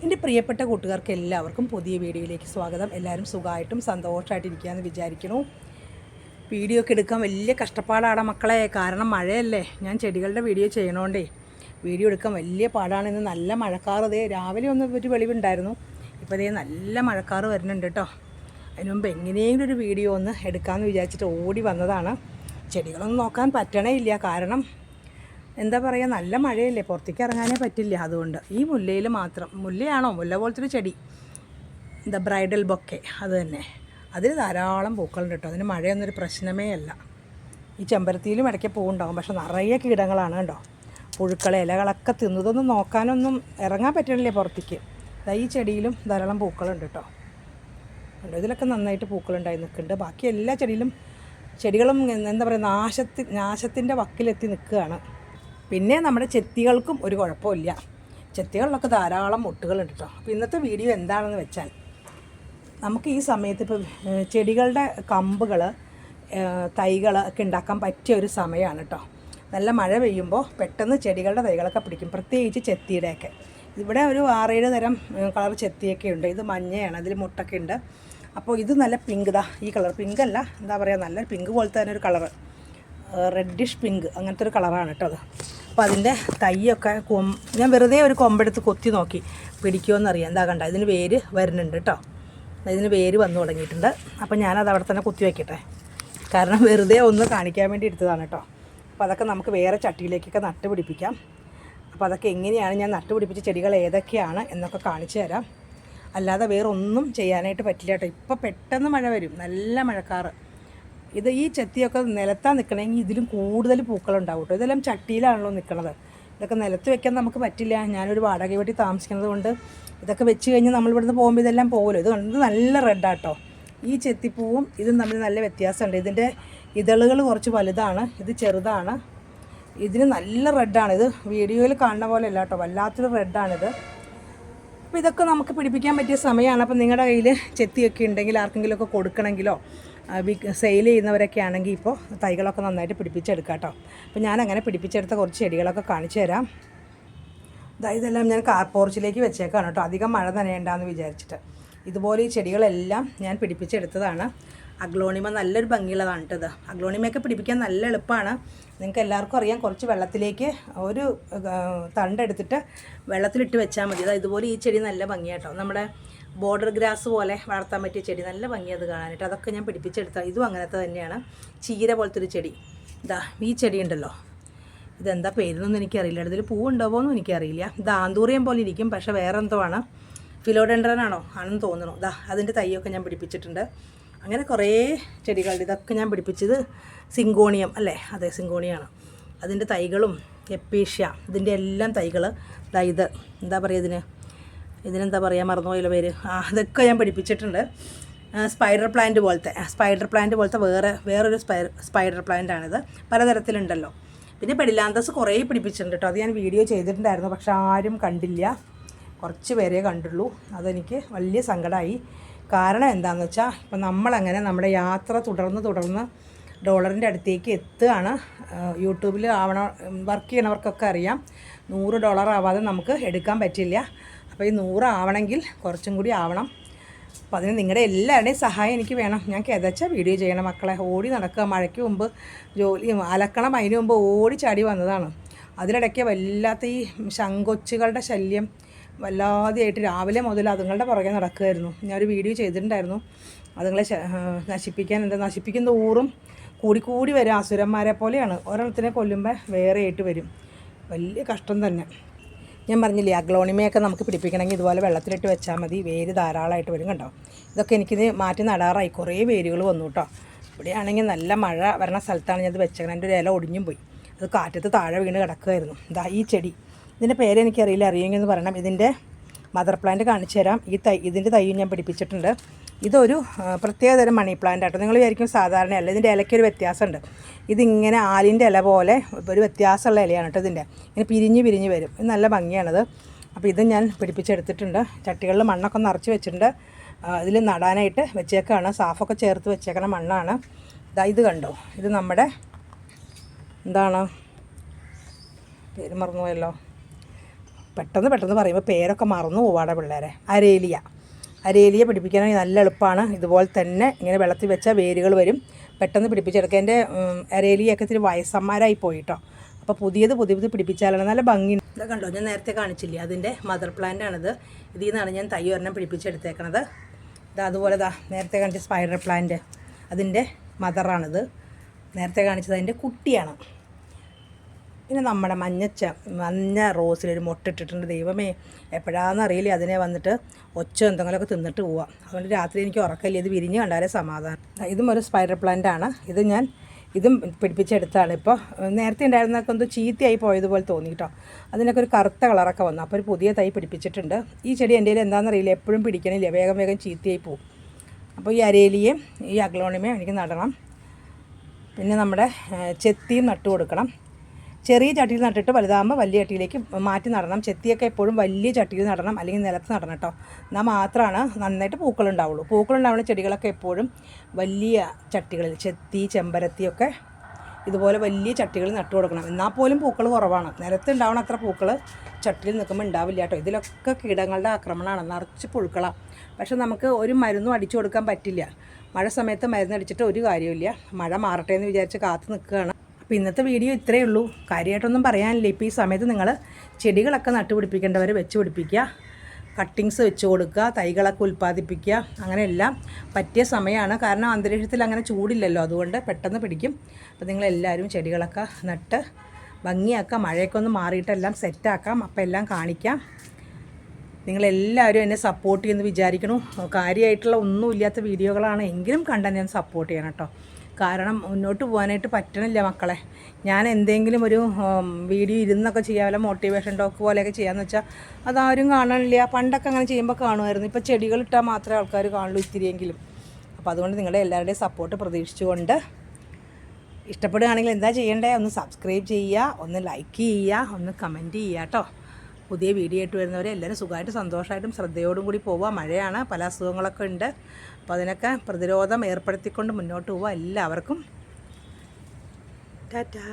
എൻ്റെ പ്രിയപ്പെട്ട കൂട്ടുകാർക്ക് എല്ലാവർക്കും പുതിയ വീഡിയോയിലേക്ക് സ്വാഗതം. എല്ലാവരും സുഖമായിട്ടും സന്തോഷമായിട്ടിരിക്കുകയെന്ന് വിചാരിക്കുന്നു. വീഡിയോ ഒക്കെ എടുക്കാൻ വലിയ കഷ്ടപ്പാടാണ് മക്കളെ, കാരണം മഴയല്ലേ. ഞാൻ ചെടികളുടെ വീഡിയോ ചെയ്യണോണ്ടേ വീഡിയോ എടുക്കാൻ വലിയ പാടാണ്. ഇന്ന് നല്ല മഴക്കാറ്, ഇതേ രാവിലെ ഒന്ന് ഒരു വെളിവുണ്ടായിരുന്നു, ഇപ്പോൾ ഇതേ നല്ല മഴക്കാറ് വരുന്നുണ്ട് കേട്ടോ. അതിന് മുമ്പ് എങ്ങനെയെങ്കിലും ഒരു വീഡിയോ ഒന്ന് എടുക്കാമെന്ന് വിചാരിച്ചിട്ട് ഓടി വന്നതാണ്. ചെടികളൊന്നും നോക്കാൻ പറ്റണേ ഇല്ല, കാരണം എന്താ പറയുക, നല്ല മഴയല്ലേ, പുറത്തേക്ക് ഇറങ്ങാനേ പറ്റില്ല. അതുകൊണ്ട് ഈ മുല്ലയിൽ മാത്രം, മുല്ലയാണോ മുല്ല പോലത്തെ ഒരു ചെടി, എന്താ ബ്രൈഡൽ ബൊക്കെ, അത് തന്നെ, അതിന് ധാരാളം പൂക്കളുണ്ട് കേട്ടോ. അതിന് മഴയൊന്നൊരു പ്രശ്നമേ അല്ല. ഈ ചെമ്പരത്തിയിലും ഇടയ്ക്ക് പൂവുണ്ടാകും, പക്ഷെ നിറയെ കീടങ്ങളാണ് കേട്ടോ. പുഴുക്കളെ ഇലകളൊക്കെ തിന്നതൊന്നും നോക്കാനൊന്നും ഇറങ്ങാൻ പറ്റണില്ലേ പുറത്തേക്ക്. ഈ ചെടിയിലും ധാരാളം പൂക്കളുണ്ട് കേട്ടോ. ഇതിലൊക്കെ നന്നായിട്ട് പൂക്കളുണ്ടായി നിൽക്കുന്നുണ്ട്. ബാക്കി എല്ലാ ചെടികളും എന്താ പറയുക, നാശത്തിൻ്റെ വക്കിലെത്തി നിൽക്കുകയാണ്. പിന്നെ നമ്മുടെ ചെത്തികൾക്കും ഒരു കുഴപ്പമില്ല, ചെത്തികളിലൊക്കെ ധാരാളം മുട്ടുകളുണ്ട് കേട്ടോ. അപ്പോൾ ഇന്നത്തെ വീഡിയോ എന്താണെന്ന് വെച്ചാൽ, നമുക്ക് ഈ സമയത്ത് ഇപ്പോൾ ചെടികളുടെ കമ്പുകൾ, തൈകൾ ഒക്കെ ഉണ്ടാക്കാൻ പറ്റിയ ഒരു സമയമാണ് കേട്ടോ. നല്ല മഴ പെയ്യുമ്പോൾ പെട്ടെന്ന് ചെടികളുടെ തൈകളൊക്കെ പിടിക്കും, പ്രത്യേകിച്ച് ചെത്തിയുടെയൊക്കെ. ഇവിടെ ഒരു 6-7 തരം കളർ ചെത്തിയൊക്കെ ഉണ്ട്. ഇത് മഞ്ഞയാണ്, അതിൽ മുട്ടൊക്കെ ഉണ്ട്. അപ്പോൾ ഇത് നല്ല പിങ്ക്, ഈ കളർ പിങ്കല്ല, എന്താ പറയുക, നല്ല പിങ്ക് പോലത്തെ തന്നെ ഒരു കളറ്, റെഡിഷ് പിങ്ക്, അങ്ങനത്തെ ഒരു കളറാണ് കേട്ടോ അത്. അപ്പോൾ അതിൻ്റെ തൈയൊക്കെ ഞാൻ വെറുതെ ഒരു കൊമ്പെടുത്ത് കൊത്തി നോക്കി പിടിക്കുമെന്നറിയാം. എന്താ കണ്ട, ഇതിന് വേര് വരുന്നുണ്ട് കേട്ടോ. ഇതിന് വേര് വന്നു തുടങ്ങിയിട്ടുണ്ട്. അപ്പോൾ ഞാനത് അവിടെ തന്നെ കുത്തി വയ്ക്കട്ടെ, കാരണം വെറുതെ ഒന്ന് കാണിക്കാൻ വേണ്ടി എടുത്തതാണ് കേട്ടോ. അപ്പോൾ അതൊക്കെ നമുക്ക് വേറെ ചട്ടിയിലേക്കൊക്കെ നട്ടുപിടിപ്പിക്കാം. അപ്പോൾ അതൊക്കെ എങ്ങനെയാണ് ഞാൻ നട്ടുപിടിപ്പിച്ച ചെടികൾ ഏതൊക്കെയാണ് എന്നൊക്കെ കാണിച്ചു തരാം. അല്ലാതെ വേറെ ഒന്നും ചെയ്യാനായിട്ട് പറ്റില്ല കേട്ടോ. ഇപ്പോൾ പെട്ടെന്ന് മഴ വരും, നല്ല മഴക്കാറ്. ഈ ചെത്തിയൊക്കെ നിലത്താണ് നിൽക്കണമെങ്കിൽ ഇതിലും കൂടുതൽ പൂക്കളുണ്ടാവും കേട്ടോ. ഇതെല്ലാം ചട്ടിയിലാണല്ലോ നിൽക്കുന്നത്. ഇതൊക്കെ നിലത്ത് വെക്കാൻ നമുക്ക് പറ്റില്ല. ഞാനൊരു വാടക വീട്ടിൽ താമസിക്കുന്നത് കൊണ്ട് ഇതൊക്കെ വെച്ച് കഴിഞ്ഞാൽ നമ്മൾ ഇവിടുന്ന് പോകുമ്പോൾ ഇതെല്ലാം പോകുമല്ലോ. ഇത് നല്ല റെഡാട്ടോ. ഈ ചെത്തിപ്പൂവും ഇതും തമ്മിൽ നല്ല വ്യത്യാസമുണ്ട്. ഇതിൻ്റെ ഇതളുകൾ കുറച്ച് വലുതാണ്, ഇത് ചെറുതാണ്. ഇതിന് നല്ല റെഡാണ്. ഇത് വീഡിയോയിൽ കാണുന്ന പോലെ അല്ല കേട്ടോ, വല്ലാത്തൊരു റെഡാണിത്. അപ്പോൾ ഇതൊക്കെ നമുക്ക് പിടിപ്പിക്കാൻ പറ്റിയ സമയമാണ്. അപ്പോൾ നിങ്ങളുടെ കയ്യിൽ ചെത്തിയൊക്കെ ഉണ്ടെങ്കിൽ ആർക്കെങ്കിലുമൊക്കെ കൊടുക്കണമെങ്കിലോ സെയിൽ ചെയ്യുന്നവരൊക്കെ ആണെങ്കിൽ ഇപ്പോൾ തൈകളൊക്കെ നന്നായിട്ട് പിടിപ്പിച്ചെടുക്കാം കേട്ടോ. അപ്പോൾ ഞാനങ്ങനെ പിടിപ്പിച്ചെടുത്ത കുറച്ച് ചെടികളൊക്കെ കാണിച്ചു തരാം. ഇതെല്ലാം ഞാൻ കാർ പോർച്ചിലേക്ക് വെച്ചേക്കാണ് കേട്ടോ, അധികം മഴ നനയണ്ടെന്ന് വിചാരിച്ചിട്ട്. ഇതുപോലെ ഈ ചെടികളെല്ലാം ഞാൻ പിടിപ്പിച്ചെടുത്തതാണ്. അഗ്ലോണിമ നല്ലൊരു ഭംഗിയുള്ളതാണ് കേട്ടോ. അഗ്ലോണിമയൊക്കെ പിടിപ്പിക്കാൻ നല്ല എളുപ്പമാണ്. നിങ്ങൾക്ക് എല്ലാവർക്കും അറിയാം, കുറച്ച് വെള്ളത്തിലേക്ക് ഒരു തണ്ടെടുത്തിട്ട് വെള്ളത്തിലിട്ട് വെച്ചാൽ മതി. ഇതുപോലെ ഈ ചെടി നല്ല ഭംഗിയാട്ടോ. നമ്മുടെ ബോർഡർ ഗ്രാസ് പോലെ വളർത്താൻ പറ്റിയ ചെടി, നല്ല ഭംഗിയത് കാണാനായിട്ട്. അതൊക്കെ ഞാൻ പിടിപ്പിച്ചെടുത്താൽ ഇതും അങ്ങനത്തെ തന്നെയാണ്. ചീര പോലത്തെ ഒരു ചെടി. ഈ ചെടി ഉണ്ടല്ലോ, ഇതെന്താ പേരെന്നൊന്നും എനിക്കറിയില്ല, ഇതിൽ പൂവുണ്ടാവുമോയെന്നും എനിക്കറിയില്ല. ആന്തൂറിയം പോലെ ഇരിക്കും, പക്ഷേ വേറെ എന്തോ ആണ്, ഫിലോഡെൻഡ്രൻ ആണെന്ന് തോന്നുന്നു. അതിൻ്റെ തൈയൊക്കെ ഞാൻ പിടിപ്പിച്ചിട്ടുണ്ട്. അങ്ങനെ കുറേ ചെടികളുടെ ഇതൊക്കെ ഞാൻ പിടിപ്പിച്ചത്. സിങ്കോണിയം അല്ലേ, അതെ സിങ്കോണിയാണ്. അതിൻ്റെ തൈകളും എപ്പീഷ്യ, ഇതിൻ്റെ എല്ലാം തൈകൾ. ഇത് എന്താ പറയുക, ഇതിനെന്താ പറയുക, മറന്നുപോയല്ലോ പേര്. അതൊക്കെ ഞാൻ പിടിപ്പിച്ചിട്ടുണ്ട്. സ്പൈഡർ പ്ലാന്റ് പോലത്തെ വേറൊരു സ്പൈഡർ പ്ലാന്റാണിത്. പലതരത്തിലുണ്ടല്ലോ. പിന്നെ പെഡിലാന്തസ് കുറേ പിടിപ്പിച്ചിട്ടുണ്ട് കേട്ടോ. അത് ഞാൻ വീഡിയോ ചെയ്തിട്ടുണ്ടായിരുന്നു, പക്ഷെ ആരും കണ്ടില്ല, കുറച്ച് പേരേ കണ്ടുള്ളൂ. അതെനിക്ക് വലിയ സങ്കടമായി. കാരണം എന്താണെന്ന് വെച്ചാൽ, ഇപ്പം നമ്മളങ്ങനെ നമ്മുടെ യാത്ര തുടർന്ന് ഡോളറിൻ്റെ അടുത്തേക്ക് എത്തുകയാണ്. യൂട്യൂബിൽ വർക്ക് ചെയ്യണവർക്കൊക്കെ അറിയാം, $100 ആവാതെ നമുക്ക് എടുക്കാൻ പറ്റില്ല. അപ്പോൾ ഈ 100 ആവണമെങ്കിൽ കുറച്ചും കൂടി ആവണം. അപ്പോൾ അതിന് നിങ്ങളുടെ എല്ലാവരുടെയും സഹായം എനിക്ക് വേണം. ഞാൻ കിതച്ച വീഡിയോ ചെയ്യണം മക്കളെ. ഓടി നടക്കുക, മഴയ്ക്ക് മുമ്പ് ജോലി അലക്കണം, അതിന് മുമ്പ് ഓടി ചാടി വന്നതാണ്. അതിനിടയ്ക്ക് വല്ലാത്ത ഈ ശങ്കൊച്ചുകളുടെ ശല്യം വല്ലാതെയായിട്ട് രാവിലെ മുതൽ അതുങ്ങളുടെ പുറകെ നടക്കുമായിരുന്നു. ഞാനൊരു വീഡിയോ ചെയ്തിട്ടുണ്ടായിരുന്നു. അതുങ്ങളെ നശിപ്പിക്കുന്ന ഊറും കൂടി വരും. അസുരന്മാരെ പോലെയാണ്. ഒരെണ്ണത്തിനെ കൊല്ലുമ്പോൾ വേറെ ആയിട്ട് വരും. വലിയ കഷ്ടം തന്നെ. ഞാൻ പറഞ്ഞില്ലേ, അഗ്ലോണിമയൊക്കെ നമുക്ക് പിടിപ്പിക്കണമെങ്കിൽ ഇതുപോലെ വെള്ളത്തിലിട്ട് വെച്ചാൽ മതി, വേര് ധാരാളമായിട്ട് വരും കണ്ടോ. ഇതൊക്കെ എനിക്കിത് മാറ്റി നടാറായി, കുറേ വേരുകൾ വന്നു കേട്ടോ. ഇവിടെയാണെങ്കിൽ നല്ല മഴ വരണ സ്ഥലത്താണ് ഞാനത് വെച്ചേക്കണം. എൻ്റെ ഒരു ഇല ഒടിഞ്ഞും പോയി, അത് കാറ്റത്ത് താഴെ വീണ് കിടക്കുമായിരുന്നു. ഈ ചെടി, ഇതിൻ്റെ പേരെനിക്കറിയില്ല, അറിയുമെന്ന് പറയണം. ഇതിൻ്റെ മദർ പ്ലാന്റ് കാണിച്ചു തരാം. ഇതിൻ്റെ തൈയും ഞാൻ പിടിപ്പിച്ചിട്ടുണ്ട്. ഇതൊരു പ്രത്യേകതരം മണി പ്ലാന്റ് ആട്ടോ. നിങ്ങൾ വിചാരിക്കും സാധാരണയല്ല, ഇതിൻ്റെ ഇലയ്ക്കൊരു വ്യത്യാസമുണ്ട്. ഇതിങ്ങനെ ആലിൻ്റെ ഇല പോലെ ഒരു വ്യത്യാസമുള്ള ഇലയാണ് കേട്ടോ. ഇതിൻ്റെ ഇങ്ങനെ പിരിഞ്ഞ് വരും. ഇത് നല്ല ഭംഗിയാണത്. അപ്പോൾ ഇത് ഞാൻ പിടിപ്പിച്ചെടുത്തിട്ടുണ്ട്. ചട്ടികളിൽ മണ്ണൊക്കെ നിറച്ച് വെച്ചിട്ടുണ്ട്. ഇതിൽ നടാനായിട്ട് വെച്ചേക്കാണ്. സാഫൊക്കെ ചേർത്ത് വെച്ചേക്കണ മണ്ണാണ്. ഇത് കണ്ടോ, ഇത് നമ്മുടെ എന്താണ് പേര് മറന്നുപോയല്ലോ, പെട്ടെന്ന് പറയുമ്പോൾ പേരൊക്കെ മറന്നു പോവാടെ പിള്ളേരെ. അരേലിയ പിടിപ്പിക്കാനാണെങ്കിൽ നല്ല എളുപ്പമാണ്. ഇതുപോലെ തന്നെ ഇങ്ങനെ വെള്ളത്തിൽ വെച്ചാൽ വേരുകൾ വരും, പെട്ടെന്ന് പിടിപ്പിച്ചെടുക്കുക. എൻ്റെ അരേലിയൊക്കെ ഇത്തിരി വയസ്സന്മാരായി പോയിട്ടോ. അപ്പോൾ പുതിയത് പിടിപ്പിച്ചാലാണ് നല്ല ഭംഗി. ഇത് കണ്ടോ, ഞാൻ നേരത്തെ കാണിച്ചില്ലേ, അതിൻ്റെ മദർ പ്ലാന്റ് ആണിത്. ഇതിൽ നിന്നാണ് ഞാൻ തൈ ഒരെണ്ണം പിടിപ്പിച്ചെടുത്തേക്കണത്. അതുപോലെ നേരത്തെ കാണിച്ച സ്പൈഡർ പ്ലാന്റ്, അതിൻ്റെ മദറാണിത്. നേരത്തെ കാണിച്ചത് അതിൻ്റെ കുട്ടിയാണ്. പിന്നെ നമ്മുടെ മഞ്ഞ റോസിലൊരു മുട്ടിട്ടിട്ടുണ്ട്. ദൈവമേ, എപ്പോഴാണെന്ന് അറിയില്ല അതിനെ വന്നിട്ട് എന്തെങ്കിലുമൊക്കെ തിന്നിട്ട് പോവാം. അതുകൊണ്ട് രാത്രി എനിക്ക് ഉറക്കമില്ല, ഇത് വിരിഞ്ഞ് കണ്ടാലേ സമാധാനം. ഇതും ഒരു സ്പൈഡർ പ്ലാന്റ് ആണ്. ഇതും പിടിപ്പിച്ചെടുത്താണ്. ഇപ്പോൾ നേരത്തെ ഉണ്ടായിരുന്നൊക്കെ ഒന്ന് ചീത്തയായി പോയതുപോലെ തോന്നി കേട്ടോ. അതിനൊക്കെ ഒരു കറുത്ത കളറൊക്കെ വന്നു. അപ്പോൾ ഒരു പുതിയ തൈ പിടിപ്പിച്ചിട്ടുണ്ട്. ഈ ചെടി എൻ്റെ കയ്യിൽ എന്താണെന്നറിയില്ല, എപ്പോഴും പിടിക്കണില്ല, വേഗം ചീത്തയായി പോവും. അപ്പോൾ ഈ അരേലിയും ഈ അഗ്ലോണിമയും എനിക്ക് നടണം. പിന്നെ നമ്മുടെ ചെത്തിയും നട്ടു കൊടുക്കണം. ചെറിയ ചട്ടിയിൽ നട്ടിട്ട് വലുതാകുമ്പോൾ വലിയ ചട്ടിയിലേക്ക് മാറ്റി നടണം. ചെത്തിയൊക്കെ എപ്പോഴും വലിയ ചട്ടിയിൽ നടണം, അല്ലെങ്കിൽ നിലത്ത് നടണം കേട്ടോ. എന്നാൽ മാത്രമാണ് നന്നായിട്ട് പൂക്കളുണ്ടാവുള്ളൂ. പൂക്കളുണ്ടാവുന്ന ചെടികളൊക്കെ എപ്പോഴും വലിയ ചട്ടികളിൽ, ചെത്തി ചെമ്പരത്തിയൊക്കെ ഇതുപോലെ വലിയ ചട്ടികളിൽ നട്ടു കൊടുക്കണം. എന്നാൽ പോലും പൂക്കൾ കുറവാണ്. നിലത്തുണ്ടാവണ അത്ര പൂക്കൾ ചട്ടിയിൽ നിൽക്കുമ്പോൾ ഉണ്ടാവില്ല കേട്ടോ. ഇതിലൊക്കെ കീടങ്ങളുടെ ആക്രമണമാണ്, നിറച്ച് പുഴുക്കളാണ്. പക്ഷെ നമുക്ക് ഒരു മരുന്നും അടിച്ചു കൊടുക്കാൻ പറ്റില്ല. മഴ സമയത്ത് മരുന്നടിച്ചിട്ട് ഒരു കാര്യമില്ല. മഴ മാറട്ടെ എന്ന് വിചാരിച്ച് കാത്തു നിൽക്കുകയാണ്. അപ്പോൾ ഇന്നത്തെ വീഡിയോ ഇത്രയേ ഉള്ളൂ. കാര്യമായിട്ടൊന്നും പറയാനില്ല. ഇപ്പോൾ ഈ സമയത്ത് നിങ്ങൾ ചെടികളൊക്കെ നട്ടുപിടിപ്പിക്കേണ്ടവർ വെച്ച് പിടിപ്പിക്കുക, കട്ടിങ്സ് വെച്ച് കൊടുക്കുക, തൈകളൊക്കെ ഉൽപ്പാദിപ്പിക്കുക, അങ്ങനെയെല്ലാം പറ്റിയ സമയമാണ്. കാരണം അന്തരീക്ഷത്തിൽ അങ്ങനെ ചൂടില്ലല്ലോ, അതുകൊണ്ട് പെട്ടെന്ന് പിടിക്കും. അപ്പോൾ നിങ്ങളെല്ലാവരും ചെടികളൊക്കെ നട്ട് ഭംഗിയാക്കാം. മഴയൊക്കെ ഒന്ന് മാറിയിട്ടെല്ലാം സെറ്റാക്കാം. അപ്പോൾ എല്ലാം കാണിക്കാം. നിങ്ങളെല്ലാവരും എന്നെ സപ്പോർട്ട് ചെയ്യുമെന്ന് വിചാരിക്കണു. കാര്യമായിട്ടുള്ള ഒന്നുമില്ലാത്ത വീഡിയോകളാണ് എങ്കിലും കണ്ടാൽ ഞാൻ സപ്പോർട്ട് ചെയ്യണം കേട്ടോ. കാരണം മുന്നോട്ട് പോകാനായിട്ട് പറ്റണില്ല മക്കളെ. ഞാൻ എന്തെങ്കിലും ഒരു വീഡിയോ ഇരുന്നൊക്കെ ചെയ്യാമല്ലോ, മോട്ടിവേഷൻ ടോക്ക് പോലെയൊക്കെ ചെയ്യാമെന്ന് വെച്ചാൽ അതാരും കാണണില്ല. പണ്ടൊക്കെ അങ്ങനെ ചെയ്യുമ്പോൾ കാണുമായിരുന്നു. ഇപ്പോൾ ചെടികളിട്ടാൽ മാത്രമേ ആൾക്കാർ കാണുള്ളൂ ഇത്തിരിയെങ്കിലും. അപ്പോൾ അതുകൊണ്ട് നിങ്ങളുടെ എല്ലാവരുടെയും സപ്പോർട്ട് പ്രതീക്ഷിച്ചുകൊണ്ട്, ഇഷ്ടപ്പെടുകയാണെങ്കിൽ എന്താ ചെയ്യേണ്ടത്, ഒന്ന് സബ്സ്ക്രൈബ് ചെയ്യുക, ഒന്ന് ലൈക്ക് ചെയ്യുക, ഒന്ന് കമൻറ്റ് ചെയ്യുക കേട്ടോ. പുതിയ വീഡിയോ ആയിട്ട് വരുന്നവരെ എല്ലാവരും സുഖമായിട്ട് സന്തോഷമായിട്ടും ശ്രദ്ധയോടും കൂടി പോവുക. മഴയാണ്, പല അസുഖങ്ങളൊക്കെ ഉണ്ട്. അപ്പോൾ അതിനൊക്കെ പ്രതിരോധം ഏർപ്പെടുത്തിക്കൊണ്ട് മുന്നോട്ട് പോവുക. എല്ലാവർക്കും ടാറ്റാ.